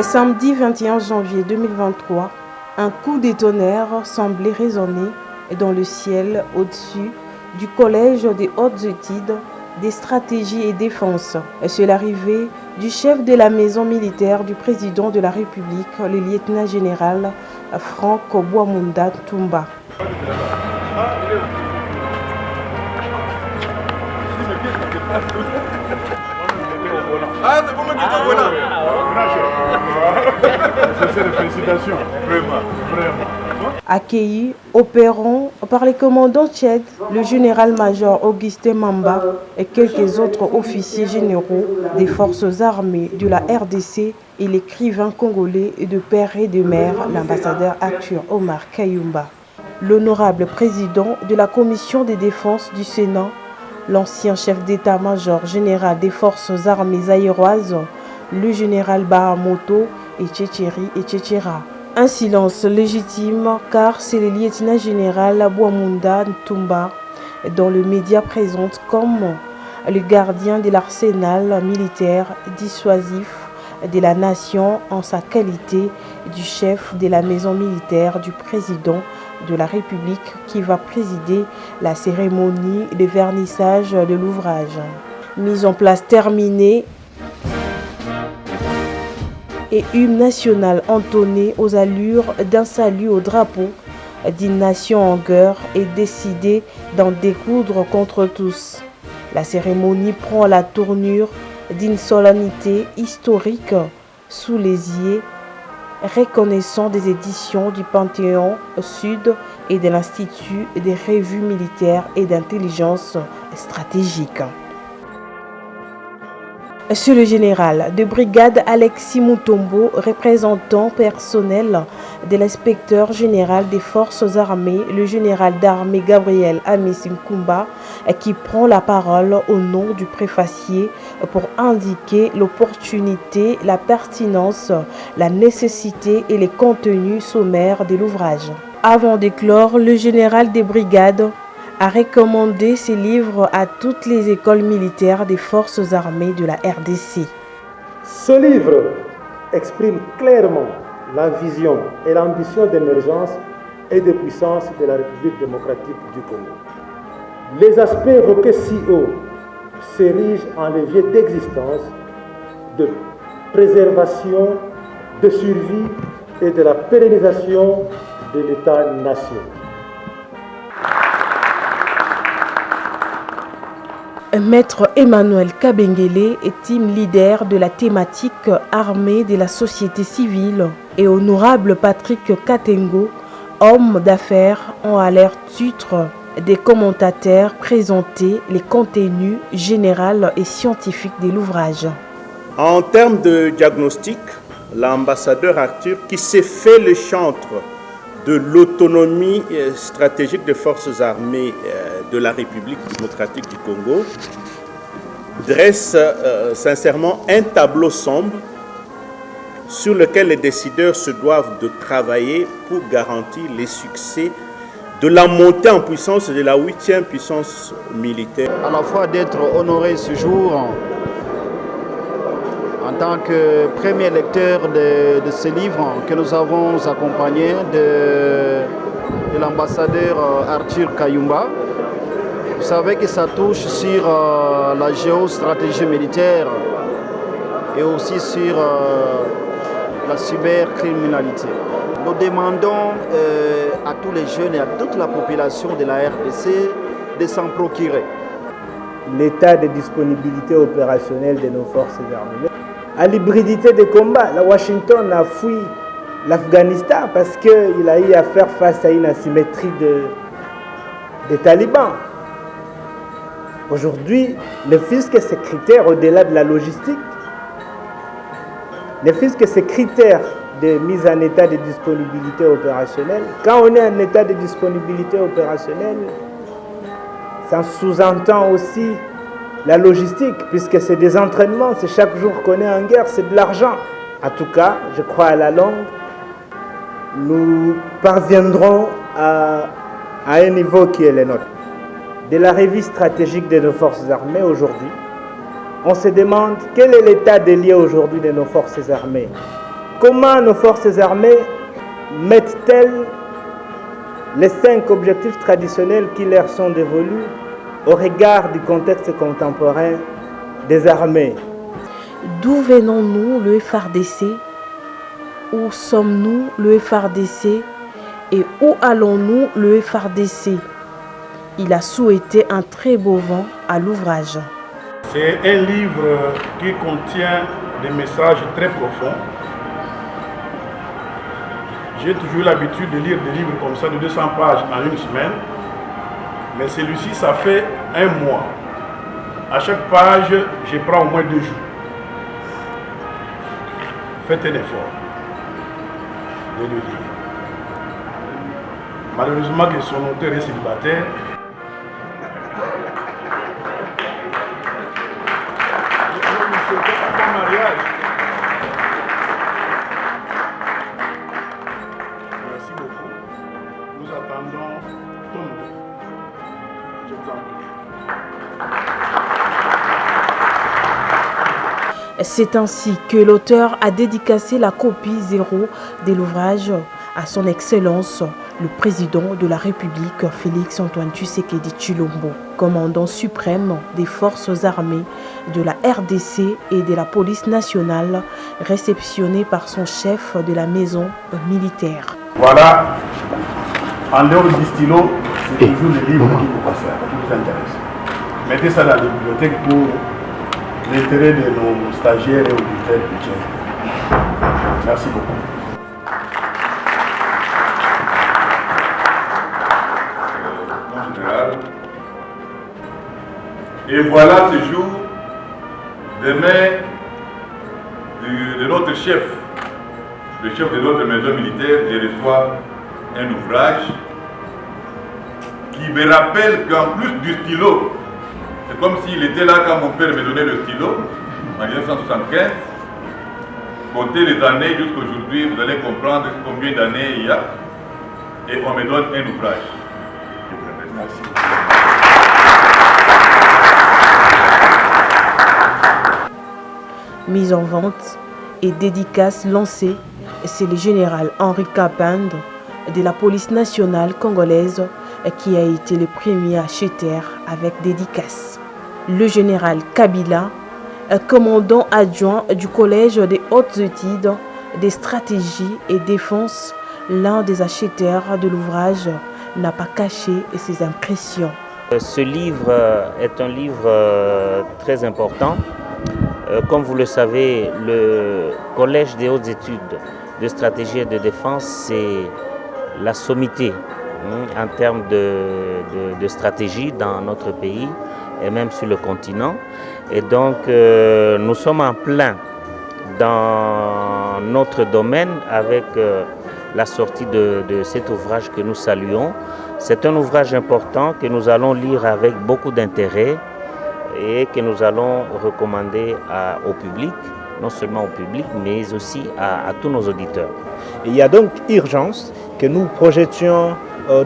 Samedi 21 janvier 2023, un coup de tonnerre semblait résonner dans le ciel au-dessus du Collège des hautes études des stratégies et défense. C'est l'arrivée du chef de la maison militaire du président de la République, le lieutenant-général Franck Bouamunda Toumba. Félicitations, vraiment. Accueilli au perron par les commandants tchèques, le général-major Augustin Mamba et quelques autres officiers généraux des forces armées de la RDC et l'écrivain congolais de père et de mère, l'ambassadeur Arthur Omar Kayumba. L'honorable président de la commission des défenses du Sénat, l'ancien chef d'état-major général des forces armées zaïroises, le général Bahamoto et Tchétchéra. Un silence légitime car c'est le lieutenant-général Bouamunda Toumba dont le média présente comme le gardien de l'arsenal militaire dissuasif de la nation en sa qualité du chef de la maison militaire du président de la République qui va présider la cérémonie de vernissage de l'ouvrage. Mise en place terminée et hymne national entonné aux allures d'un salut au drapeau d'une nation en guerre et décidé d'en découdre contre tous. La cérémonie prend la tournure d'une solennité historique sous les yeux reconnaissant des éditions du Panthéon Sud et de l'Institut des revues militaires et d'intelligence stratégique. C'est le général de brigade Alexis Mutombo, représentant personnel de l'inspecteur général des forces armées, le général d'armée Gabriel Amisim Kumba, qui prend la parole au nom du préfacier pour indiquer l'opportunité, la pertinence, la nécessité et les contenus sommaires de l'ouvrage. Avant d'éclore, le général des brigades a recommandé ces livres à toutes les écoles militaires des forces armées de la RDC. Ce livre exprime clairement la vision et l'ambition d'émergence et de puissance de la République démocratique du Congo. Les aspects évoqués si haut s'érigent en levier d'existence, de préservation, de survie et de la pérennisation de l'État-nation. Maître Emmanuel Kabengele est team leader de la thématique armée de la société civile et honorable Patrick Katengo, homme d'affaires, ont à leur titre des commentateurs présenter les contenus généraux et scientifiques de l'ouvrage. En termes de diagnostic, l'ambassadeur Arthur, qui s'est fait le chantre de l'autonomie stratégique des forces armées de la République démocratique du Congo, dresse sincèrement un tableau sombre sur lequel les décideurs se doivent de travailler pour garantir les succès de la montée en puissance de la 8e puissance militaire. À la fois d'être honoré ce jour en tant que premier lecteur de ce livre que nous avons accompagné de l'ambassadeur Arthur Kayumba. Vous savez que ça touche sur la géostratégie militaire et aussi sur la cybercriminalité. Nous demandons à tous les jeunes et à toute la population de la RDC de s'en procurer. L'état de disponibilité opérationnelle de nos forces armées à l'hybridité des combats. La Washington a fui l'Afghanistan parce qu'il a eu à faire face à une asymétrie des talibans. Aujourd'hui, ne fût-ce que ces critères au-delà de la logistique, ne fût-ce que ces critères de mise en état de disponibilité opérationnelle, quand on est en état de disponibilité opérationnelle, ça sous-entend aussi la logistique, puisque c'est des entraînements, c'est chaque jour qu'on est en guerre, c'est de l'argent. En tout cas, je crois à la longue, nous parviendrons à un niveau qui est le nôtre. De la revue stratégique de nos forces armées aujourd'hui, on se demande quel est l'état des lieux aujourd'hui de nos forces armées. Comment nos forces armées mettent-elles les 5 objectifs traditionnels qui leur sont dévolus au regard du contexte contemporain des armées? D'où venons-nous, le FARDC? Où sommes-nous, le FARDC? Et où allons-nous, le FARDC? Il a souhaité un très beau vent à l'ouvrage. C'est un livre qui contient des messages très profonds. J'ai toujours l'habitude de lire des livres comme ça de 200 pages en une semaine. Mais celui-ci, ça fait un mois. À chaque page, je prends au moins 2 jours. Faites un effort de le lire. Malheureusement que son auteur est célibataire. Merci beaucoup. Nous attendons ton nom. Je vous en prie. C'est ainsi que l'auteur a dédicacé la copie 0 de l'ouvrage à son Excellence, le président de la République, Félix Antoine Tshisekedi Tshilombo, commandant suprême des forces armées de la RDC et de la police nationale, réceptionné par son chef de la maison militaire. Voilà, en dehors du stylo, c'est toujours le livre qui vous intéresse. Mettez ça dans la bibliothèque pour l'intérêt de nos stagiaires et auditeurs. Merci beaucoup. Mon général. Et voilà ce jour de mai de notre chef, le chef de notre maison militaire. Je reçois un ouvrage qui me rappelle qu'en plus du stylo, c'est comme s'il était là quand mon père me donnait le stylo, en 1975. Comptez les années jusqu'à aujourd'hui, vous allez comprendre combien d'années il y a. Et on me donne un ouvrage. Je vous remercie. Mise en vente et dédicace lancée, c'est le général Henri Kapand de la police nationale congolaise qui a été le premier acheteur avec dédicace. Le général Kabila, commandant adjoint du collège des hautes études des stratégies et défense, l'un des acheteurs de l'ouvrage, n'a pas caché ses impressions. Ce livre est un livre très important. Comme vous le savez, le collège des hautes études de stratégie et de défense, c'est la sommité en termes de stratégie dans notre pays et même sur le continent. Et donc, nous sommes en plein dans notre domaine avec la sortie de cet ouvrage que nous saluons. C'est un ouvrage important que nous allons lire avec beaucoup d'intérêt et que nous allons recommander au public, non seulement au public, mais aussi à tous nos auditeurs. Il y a donc urgence que nous projetions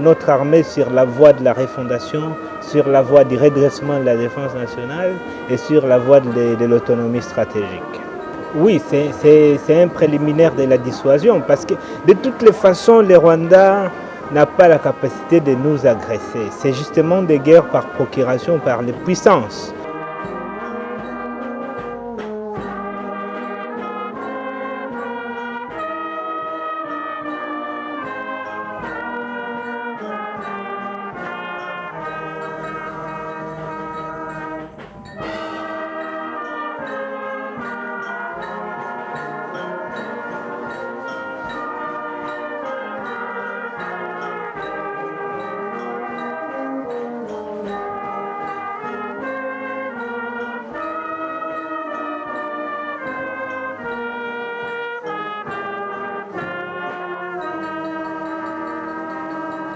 notre armée sur la voie de la refondation, sur la voie du redressement de la défense nationale et sur la voie de l'autonomie stratégique. Oui, c'est un préliminaire de la dissuasion parce que de toutes les façons, le Rwanda n'a pas la capacité de nous agresser. C'est justement des guerres par procuration par les puissances.